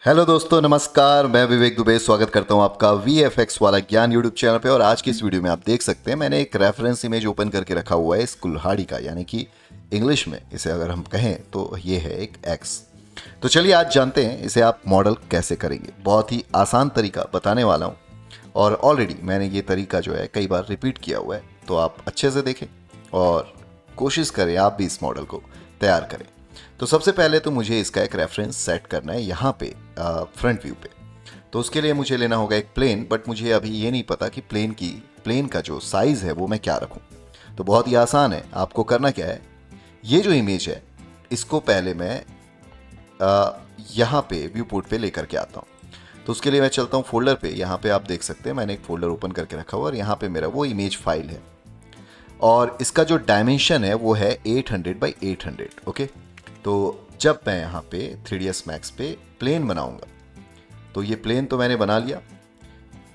Hello दोस्तों, नमस्कार। मैं विवेक दुबे स्वागत करता हूं आपका VFX वाला ज्ञान यूट्यूब चैनल पे। और आज की इस वीडियो में आप देख सकते हैं मैंने एक रेफरेंस इमेज ओपन करके रखा हुआ है इस कुल्हाड़ी का, यानी कि इंग्लिश में इसे अगर हम कहें तो ये है एक एक्स। तो चलिए आज जानते हैं इसे आप मॉडल कैसे करेंगे। बहुत ही आसान तरीका बताने वाला हूँ और ऑलरेडी मैंने ये तरीका जो है कई बार रिपीट किया हुआ है, तो आप अच्छे से देखें और कोशिश करें आप भी इस मॉडल को तैयार करें। तो सबसे पहले तो मुझे इसका एक रेफरेंस सेट करना है यहाँ पे फ्रंट व्यू पे। तो उसके लिए मुझे लेना होगा एक प्लेन, बट मुझे अभी ये नहीं पता कि प्लेन का जो साइज़ है वो मैं क्या रखूँ। तो बहुत ही आसान है, आपको करना क्या है, ये जो इमेज है इसको पहले मैं यहाँ पे व्यू पोर्ट पे लेकर के आता हूँ। तो उसके लिए मैं चलता हूँ फोल्डर पे। यहाँ पे आप देख सकते हैं मैंने एक फोल्डर ओपन करके रखा हुआ और यहाँ पे मेरा वो इमेज फाइल है और इसका जो डायमेंशन है वो है 800 बाई 800। ओके, तो जब मैं यहाँ पे 3ds Max पे प्लेन बनाऊंगा तो ये प्लेन तो मैंने बना लिया।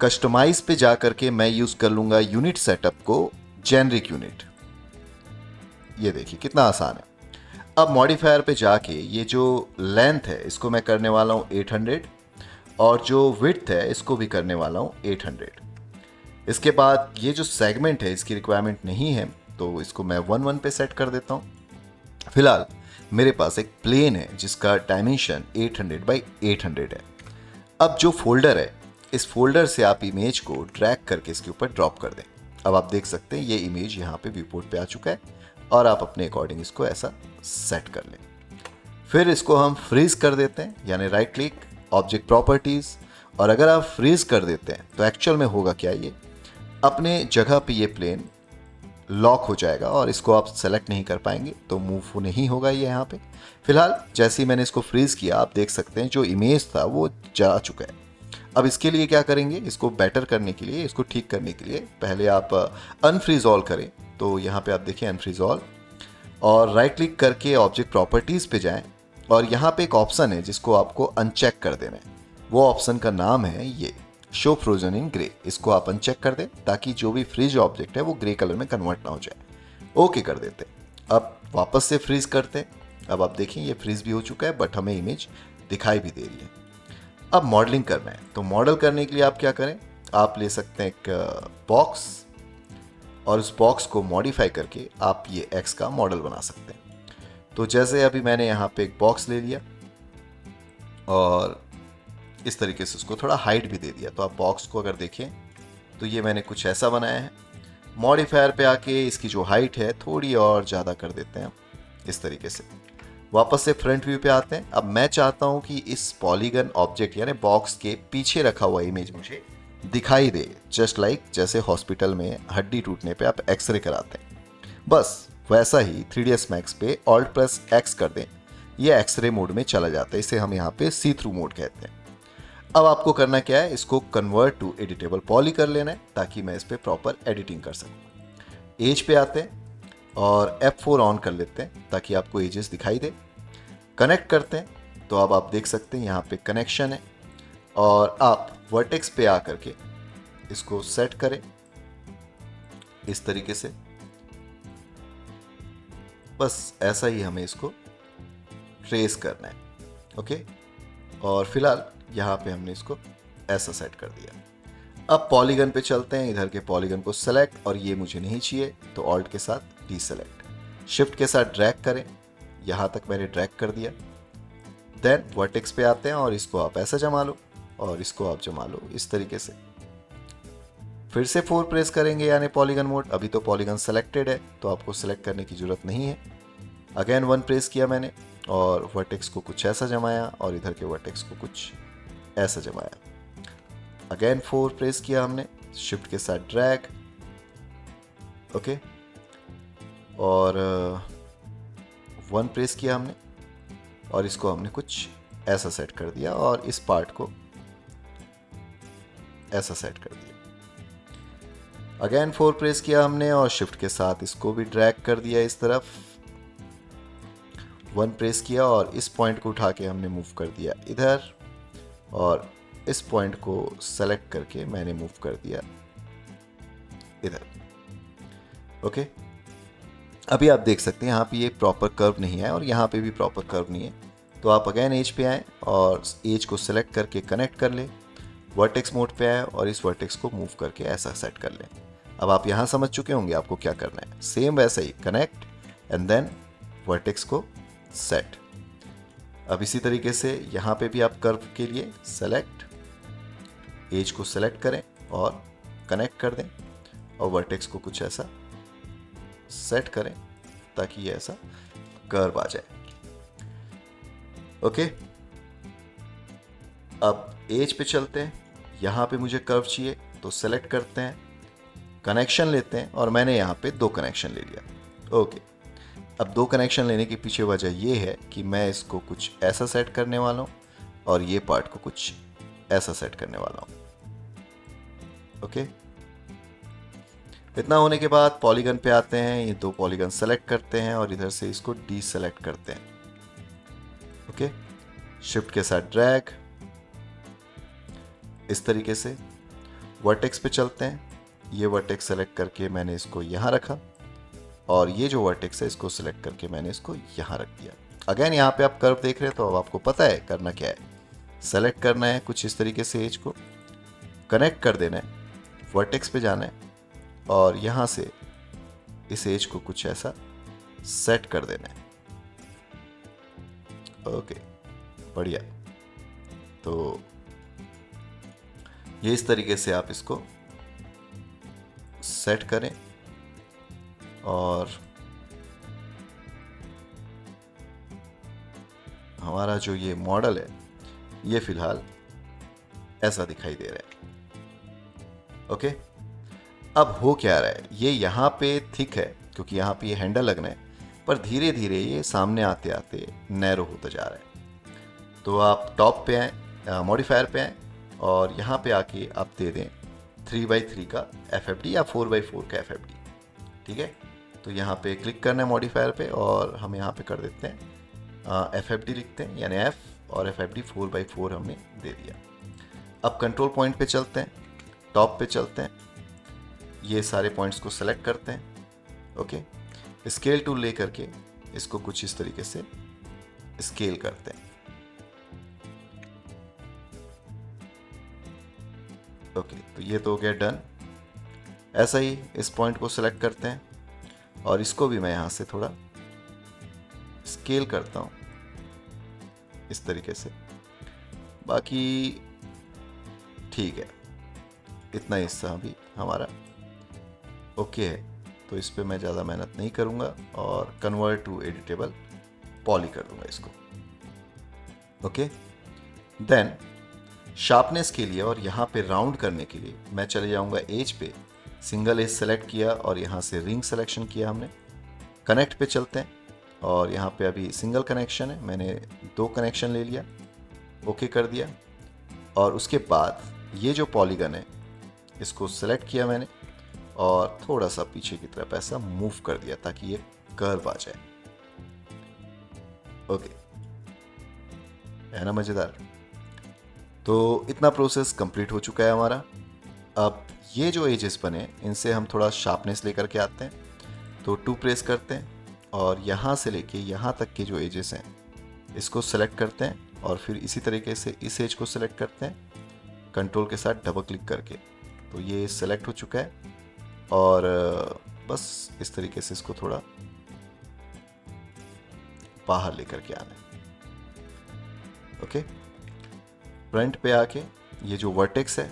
कस्टमाइज पे जा करके मैं यूज़ कर लूँगा यूनिट सेटअप को, जेनरिक यूनिट। ये देखिए कितना आसान है। अब मॉडिफायर पे जाके ये जो लेंथ है इसको मैं करने वाला हूँ 800 और जो विड्थ है इसको भी करने वाला हूँ 800। इसके बाद ये जो सेगमेंट है इसकी रिक्वायरमेंट नहीं है तो इसको मैं 1 पे सेट कर देता हूँ। फिलहाल मेरे पास एक प्लेन है जिसका डायमेंशन 800 बाई 800 है। अब जो फोल्डर है इस फोल्डर से आप इमेज को ड्रैग करके इसके ऊपर ड्रॉप कर दें। अब आप देख सकते हैं ये इमेज यहाँ पे व्यू पोर्ट पे आ चुका है और आप अपने अकॉर्डिंग इसको ऐसा सेट कर लें। फिर इसको हम फ्रीज कर देते हैं, यानी राइट क्लिक, ऑब्जेक्ट प्रॉपर्टीज। और अगर आप फ्रीज कर देते हैं तो एक्चुअल में होगा क्या, ये अपने जगह पे ये प्लेन लॉक हो जाएगा और इसको आप सेलेक्ट नहीं कर पाएंगे, तो मूव नहीं होगा ये यहाँ पे। फिलहाल जैसे ही मैंने इसको फ्रीज किया आप देख सकते हैं जो इमेज था वो जा चुका है। अब इसके लिए क्या करेंगे, इसको बेटर करने के लिए, इसको ठीक करने के लिए पहले आप अनफ्रीज ऑल करें। तो यहाँ पे आप देखिए अनफ्रीज ऑल और राइट क्लिक करके ऑब्जेक्ट प्रॉपर्टीज पे जाएं और यहाँ पे एक ऑप्शन है जिसको आपको अनचेक कर देना है। वो ऑप्शन का नाम है ये शो फ्रोजन इन ग्रे। इसको आप अनचेक कर दें ताकि जो भी फ्रीज ऑब्जेक्ट है वो ग्रे कलर में कन्वर्ट ना हो जाए। ओके कर देते। अब वापस से फ्रीज करते हैं। अब आप देखें ये फ्रीज भी हो चुका है बट हमें इमेज दिखाई भी दे रही है। अब मॉडलिंग करना है, तो मॉडल करने के लिए आप क्या करें, आप ले सकते हैं एक बॉक्स और उस बॉक्स को मॉडिफाई करके आप ये एक्स का मॉडल बना सकते हैं। तो जैसे अभी मैंने यहाँ पे एक बॉक्स ले लिया और इस तरीके से उसको थोड़ा हाइट भी दे दिया। तो आप बॉक्स को अगर देखें तो ये मैंने कुछ ऐसा बनाया है। मॉडिफायर पे आके इसकी जो हाइट है थोड़ी और ज़्यादा कर देते हैं इस तरीके से। वापस से फ्रंट व्यू पे आते हैं। अब मैं चाहता हूँ कि इस पॉलीगन ऑब्जेक्ट यानी बॉक्स के पीछे रखा हुआ इमेज मुझे दिखाई दे, जस्ट लाइक जैसे हॉस्पिटल में हड्डी टूटने पे आप एक्सरे कराते हैं, बस वैसा ही 3ds Max पे ऑल्ट प्लस एक्स कर दें, ये एक्सरे मोड में चला जाता है। इसे हम यहाँ पे सी थ्रू मोड कहते हैं। अब आपको करना क्या है, इसको कन्वर्ट टू एडिटेबल पॉली कर लेना है ताकि मैं इस पर प्रॉपर एडिटिंग कर सकूँ। एज पे आते हैं और F4 ऑन कर लेते हैं ताकि आपको एजेस दिखाई दे। कनेक्ट करते हैं तो अब आप देख सकते हैं यहाँ पे कनेक्शन है और आप वर्टेक्स पे आकर के इसको सेट करें इस तरीके से। बस ऐसा ही हमें इसको ट्रेस करना है। ओके, और फिलहाल यहाँ पे हमने इसको ऐसा सेट कर दिया। अब पॉलीगन पे चलते हैं, इधर के पॉलीगन को सेलेक्ट, और ये मुझे नहीं चाहिए तो ऑल्ट के साथ डीसेलेक्ट, शिफ्ट के साथ ड्रैग करें, यहाँ तक मैंने ड्रैग कर दिया। देन वर्टेक्स पे आते हैं और इसको आप ऐसा जमा लो और इसको आप जमा लो इस तरीके से। फिर से 4 प्रेस करेंगे यानी पॉलीगन मोड। अभी तो पॉलीगन सेलेक्टेड है तो आपको सेलेक्ट करने की जरूरत नहीं है। अगेन 1 प्रेस किया मैंने और वर्टेक्स को कुछ ऐसा जमाया और इधर के वर्टेक्स को कुछ ऐसा जमाया। अगेन 4 प्रेस किया हमने, शिफ्ट के साथ ड्रैग। ओके, और 1 प्रेस किया हमने और इसको हमने कुछ ऐसा सेट कर दिया और इस पार्ट को ऐसा सेट कर दिया। अगेन 4 प्रेस किया हमने और शिफ्ट के साथ इसको भी ड्रैग कर दिया इस तरफ। 1 प्रेस किया और इस पॉइंट को उठा के हमने मूव कर दिया इधर और इस पॉइंट को सेलेक्ट करके मैंने मूव कर दिया इधर। ओके, अभी आप देख सकते हैं यहाँ पे ये प्रॉपर कर्व नहीं है और यहाँ पे भी प्रॉपर कर्व नहीं है। तो आप अगेन एज पे आएँ और एज को सेलेक्ट करके कनेक्ट कर लें, वर्टेक्स मोड पे आए और इस वर्टेक्स को मूव करके ऐसा सेट कर लें। अब आप यहाँ समझ चुके होंगे आपको क्या करना है। सेम वैसे ही कनेक्ट एंड देन वर्टेक्स को सेट। अब इसी तरीके से यहाँ पे भी आप कर्व के लिए सेलेक्ट, एज को सेलेक्ट करें और कनेक्ट कर दें और वर्टेक्स को कुछ ऐसा सेट करें ताकि ये ऐसा कर्व आ जाए। ओके, अब एज पे चलते हैं। यहाँ पे मुझे कर्व चाहिए तो सेलेक्ट करते हैं, कनेक्शन लेते हैं और मैंने यहाँ पे 2 कनेक्शन ले लिया। ओके, अब 2 कनेक्शन लेने के पीछे वजह ये है कि मैं इसको कुछ ऐसा सेट करने वाला हूँ और ये पार्ट को कुछ ऐसा सेट करने वाला हूँ। ओके, इतना होने के बाद पॉलीगन पे आते हैं, ये 2 पॉलीगन सेलेक्ट करते हैं और इधर से इसको डीसेलेक्ट करते हैं। ओके, शिफ्ट के साथ ड्रैग, इस तरीके से वर्टेक्स पे चलते हैं। ये वर्टेक्स सेलेक्ट करके मैंने इसको यहाँ रखा और ये जो वर्टेक्स है इसको सेलेक्ट करके मैंने इसको यहाँ रख दिया। अगेन यहाँ पे आप कर्व देख रहे हैं तो अब आपको पता है करना क्या है। सेलेक्ट करना है कुछ इस तरीके से, एज को कनेक्ट कर देना है, वर्टेक्स पे जाना है और यहाँ से इस एज को कुछ ऐसा सेट कर देना है। ओके, बढ़िया। तो ये इस तरीके से आप इसको सेट करें और हमारा जो ये मॉडल है ये फिलहाल ऐसा दिखाई दे रहा है। ओके, अब हो क्या रहा है, ये यहाँ पे थिक है क्योंकि यहाँ पे ये हैंडल लगना है, पर धीरे धीरे ये सामने आते आते नैरो होता जा रहा है। तो आप टॉप पे आए, मॉडिफायर पे आए और यहाँ पे आके आप दे दें 3x3 का FFD या 4x4 का FFD। ठीक है, तो यहाँ पे क्लिक करना है मॉडिफायर पे और हम यहाँ पे कर देते हैं FFD लिखते हैं, यानी F और FFD 4x4 हमने दे दिया। अब कंट्रोल पॉइंट पे चलते हैं, टॉप पे चलते हैं, ये सारे पॉइंट्स को सेलेक्ट करते हैं। ओके, स्केल टूल ले करके इसको कुछ इस तरीके से स्केल करते हैं। ओके, तो ये तो हो गया डन। ऐसा ही इस पॉइंट को सेलेक्ट करते हैं और इसको भी मैं यहाँ से थोड़ा स्केल करता हूँ इस तरीके से। बाकी ठीक है, इतना हिस्सा भी हमारा ओके है, तो इस पे मैं ज़्यादा मेहनत नहीं करूँगा और कन्वर्ट टू एडिटेबल पॉली कर दूंगा इसको। ओके, देन शार्पनेस के लिए और यहाँ पे राउंड करने के लिए मैं चले जाऊँगा एज पे, सिंगल एज सेलेक्ट किया और यहाँ से रिंग सिलेक्शन किया हमने। कनेक्ट पे चलते हैं और यहाँ पे अभी सिंगल कनेक्शन है, मैंने 2 कनेक्शन ले लिया, ओके कर दिया। और उसके बाद ये जो पॉलीगन है इसको सेलेक्ट किया मैंने और थोड़ा सा पीछे की तरफ ऐसा मूव कर दिया ताकि ये कर्व आ जाए। ओके, है ना मज़ेदार। तो इतना प्रोसेस कंप्लीट हो चुका है हमारा। अब ये जो एजेस बने इनसे हम थोड़ा शार्पनेस लेकर के आते हैं, तो 2 प्रेस करते हैं और यहाँ से लेके यहाँ तक के जो एजेस हैं इसको सेलेक्ट करते हैं और फिर इसी तरीके से इस एज को सेलेक्ट करते हैं कंट्रोल के साथ डबल क्लिक करके। तो ये सेलेक्ट हो चुका है और बस इस तरीके से इसको थोड़ा बाहर लेकर के आना है। ओके, फ्रंट पे आके ये जो वर्टेक्स है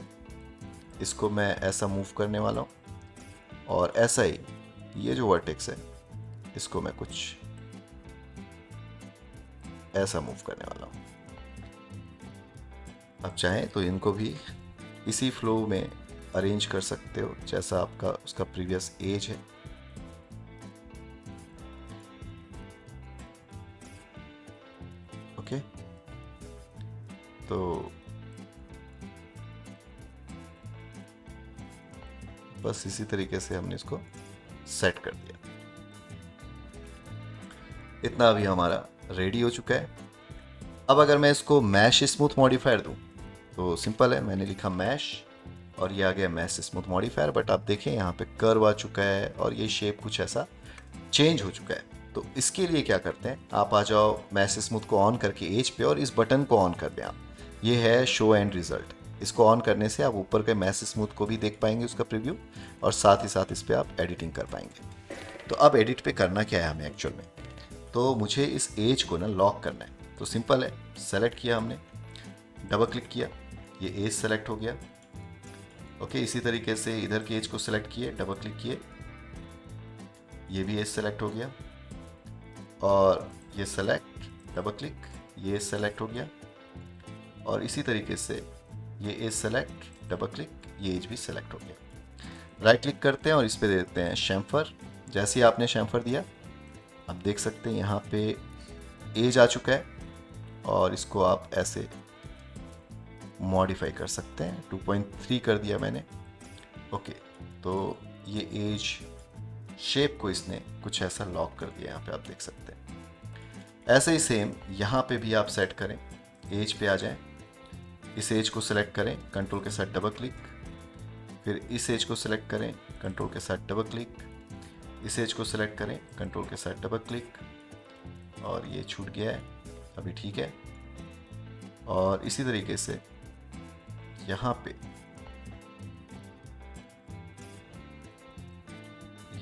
इसको मैं ऐसा मूव करने वाला हूँ और ऐसा ही ये जो वर्टेक्स है इसको मैं कुछ ऐसा मूव करने वाला हूँ। आप चाहें तो इनको भी इसी फ्लो में अरेंज कर सकते हो जैसा आपका उसका प्रीवियस एज है। ओके, तो बस इसी तरीके से हमने इसको सेट कर दिया। इतना अभी हमारा रेडी हो चुका है। अब अगर मैं इसको मैश स्मूथ मॉडिफायर दूं तो सिंपल है, मैंने लिखा मैश और ये आ गया मैश स्मूथ मॉडिफायर। बट आप देखें यहाँ पे कर्व आ चुका है और ये शेप कुछ ऐसा चेंज हो चुका है। तो इसके लिए क्या करते हैं, आप आ जाओ मैश स्मूथ को ऑन करके एज पे और इस बटन को ऑन कर दें आप। ये है शो एंड रिजल्ट। इसको ऑन करने से आप ऊपर के मैश स्मूथ को भी देख पाएंगे उसका प्रीव्यू, और साथ ही साथ इस पर आप एडिटिंग कर पाएंगे। तो अब एडिट पे करना क्या है हमें एक्चुअल में, तो मुझे इस एज को ना लॉक करना है। तो सिंपल है, सेलेक्ट किया हमने, डबल क्लिक किया, ये एज सेलेक्ट हो गया। ओके, इसी तरीके से इधर के एज को सेलेक्ट किए, डबल क्लिक किए, ये भी एज सेलेक्ट हो गया, और ये सेलेक्ट, डबल क्लिक, ये एज सेलेक्ट हो गया, और इसी तरीके से ये एज सेलेक्ट, डबल क्लिक, ये एज भी सेलेक्ट हो गया। राइट क्लिक करते हैं और इस पे दे देते हैं शैम्फर। जैसे ही आपने शैम्फर दिया, आप देख सकते हैं यहाँ पे एज आ चुका है, और इसको आप ऐसे मॉडिफाई कर सकते हैं। 2.3 कर दिया मैंने। ओके, तो ये एज शेप को इसने कुछ ऐसा लॉक कर दिया, यहाँ पे आप देख सकते हैं। ऐसे ही सेम यहाँ पे भी आप सेट करें, एज पे आ जाएं, इस एज को सिलेक्ट करें, कंट्रोल के साथ डबल क्लिक, फिर इस एज को सिलेक्ट करें, कंट्रोल के साथ डबल क्लिक, इस एज को सिलेक्ट करें, कंट्रोल के साथ डबल क्लिक, और ये छूट गया है, अभी ठीक है। और इसी तरीके से यहाँ पे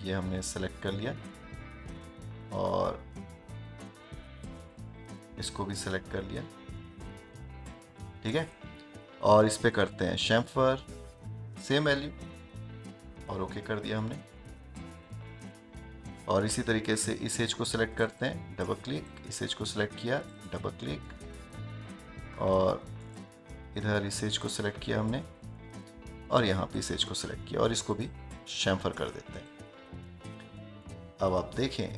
ये हमने सेलेक्ट कर लिया, और इसको भी सेलेक्ट कर लिया, ठीक है। और इस पे करते हैं शैम्फर, सेम वैल्यू, और ओके कर दिया हमने। और इसी तरीके से इस एज को सिलेक्ट करते हैं, डबल क्लिक, इस एज को सिलेक्ट किया, डबल क्लिक, और इधर इस एज को सिलेक्ट किया हमने, और यहाँ पे इस एज को सिलेक्ट किया, और इसको भी शैम्फर कर देते हैं। अब आप देखें,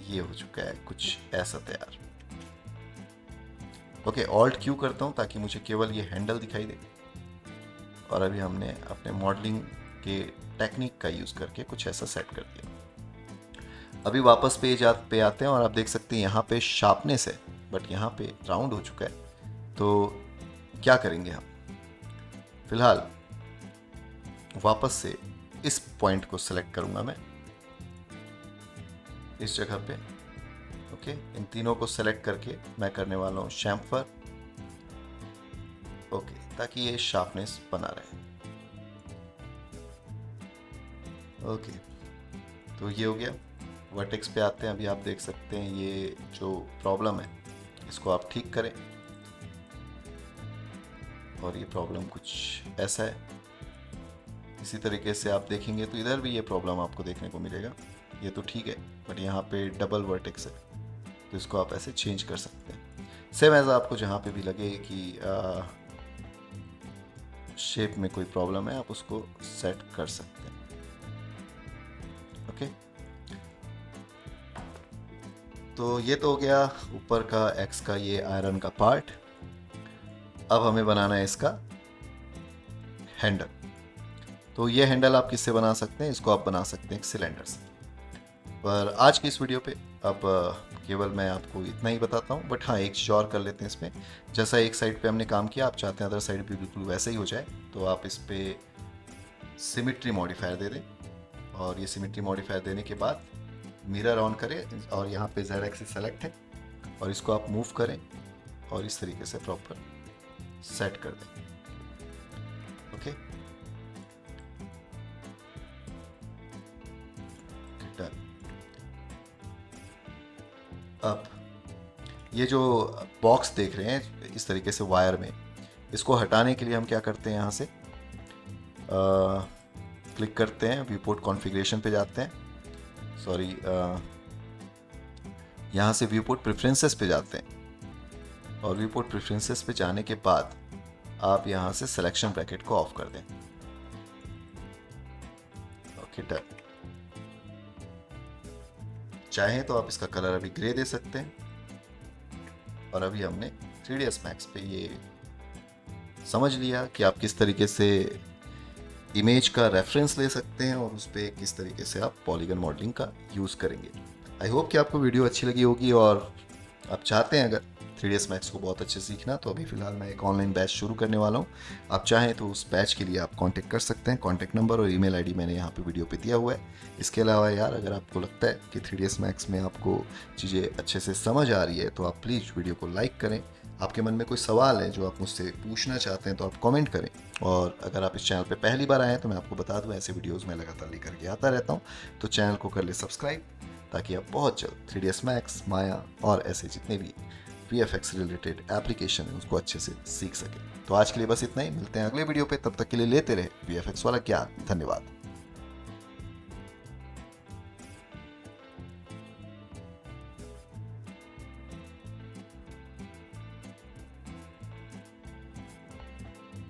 ये हो चुका है कुछ ऐसा तैयार। ओके, ऑल्ट क्यू करता हूँ ताकि मुझे केवल ये हैंडल दिखाई दे। और अभी हमने अपने मॉडलिंग के टेक्निक का यूज़ करके कुछ ऐसा सेट कर दिया। अभी वापस पेज पे आते हैं, और आप देख सकते हैं यहाँ पे शार्पनेस है, बट यहाँ पे राउंड हो चुका है। तो क्या करेंगे हम, फिलहाल वापस से इस पॉइंट को सिलेक्ट करूँगा मैं, इस जगह पे। ओके, इन तीनों को सेलेक्ट करके मैं करने वाला हूँ शैम्फर। ओके, ताकि ये शार्पनेस बना रहे। ओके, तो ये हो गया। वर्टेक्स पे आते हैं। अभी आप देख सकते हैं ये जो प्रॉब्लम है इसको आप ठीक करें, और ये प्रॉब्लम कुछ ऐसा है। इसी तरीके से आप देखेंगे तो इधर भी ये प्रॉब्लम आपको देखने को मिलेगा। ये तो ठीक है, बट यहाँ पे डबल वर्टेक्स है, तो इसको आप ऐसे चेंज कर सकते हैं। सेम एज आपको जहाँ पे भी लगे कि शेप में कोई प्रॉब्लम है, आप उसको सेट कर सकते हैं। ओके, तो ये तो हो गया ऊपर का एक्स का ये आयरन का पार्ट। अब हमें बनाना है इसका हैंडल। तो ये हैंडल आप किससे बना सकते हैं, इसको आप बना सकते हैं एक सिलेंडर से। पर आज की इस वीडियो पे अब केवल मैं आपको इतना ही बताता हूँ, बट हाँ एक चीज़ और कर लेते हैं इसमें। जैसा एक साइड पे हमने काम किया, आप चाहते हैं अदर साइड भी बिल्कुल वैसा ही हो जाए, तो आप इस पे सिमिट्री मॉडिफायर दे दें। और ये सिमिट्री मॉडिफायर देने के बाद मिरर ऑन करें, और यहाँ पे Z एक्सिस सेलेक्ट है, और इसको आप मूव करें और इस तरीके से प्रॉपर सेट कर दें। Okay, done. अब ये जो बॉक्स देख रहे हैं इस तरीके से वायर में, इसको हटाने के लिए हम क्या करते हैं, यहाँ से क्लिक करते हैं, व्यूपोर्ट कॉन्फ़िगरेशन पे जाते हैं, सॉरी यहाँ से व्यूपोर्ट प्रेफरेंसेस पे जाते हैं, और व्यूपोर्ट प्रेफरेंसेस पे जाने के बाद आप यहाँ से सिलेक्शन ब्रैकेट को ऑफ कर दें। Okay, done. चाहें तो आप इसका कलर अभी ग्रे दे सकते हैं। और अभी हमने 3ds Max पे ये समझ लिया कि आप किस तरीके से इमेज का रेफरेंस ले सकते हैं और उस पर किस तरीके से आप पॉलीगन मॉडलिंग का यूज़ करेंगे। आई होप कि आपको वीडियो अच्छी लगी होगी, और आप चाहते हैं अगर 3ds Max को बहुत अच्छे से सीखना, तो अभी फ़िलहाल मैं एक ऑनलाइन बैच शुरू करने वाला हूँ। आप चाहें तो उस बैच के लिए आप कांटेक्ट कर सकते हैं। कांटेक्ट नंबर और ईमेल आईडी मैंने यहाँ पे वीडियो पे दिया हुआ है। इसके अलावा यार, अगर आपको लगता है कि 3ds Max में आपको चीज़ें अच्छे से समझ आ रही है तो आप प्लीज़ वीडियो को लाइक करें। आपके मन में कोई सवाल है जो आप मुझसे पूछना चाहते हैं तो आप कमेंट करें। और अगर आप इस चैनल पे पहली बार आए हैं तो मैं आपको बता दूं, ऐसे वीडियोस मैं लगातार लेकर के आता रहता हूं, तो चैनल को कर ले सब्सक्राइब, ताकि आप बहुत जल्द 3ds Max, माया और ऐसे जितने भी VFX रिलेटेड एप्लीकेशन है उसको अच्छे से सीख सकें। तो आज के लिए बस इतना ही, मिलते हैं अगले वीडियो पे, तब तक के लिए लेते रहे VFX वाला ज्ञान। धन्यवाद।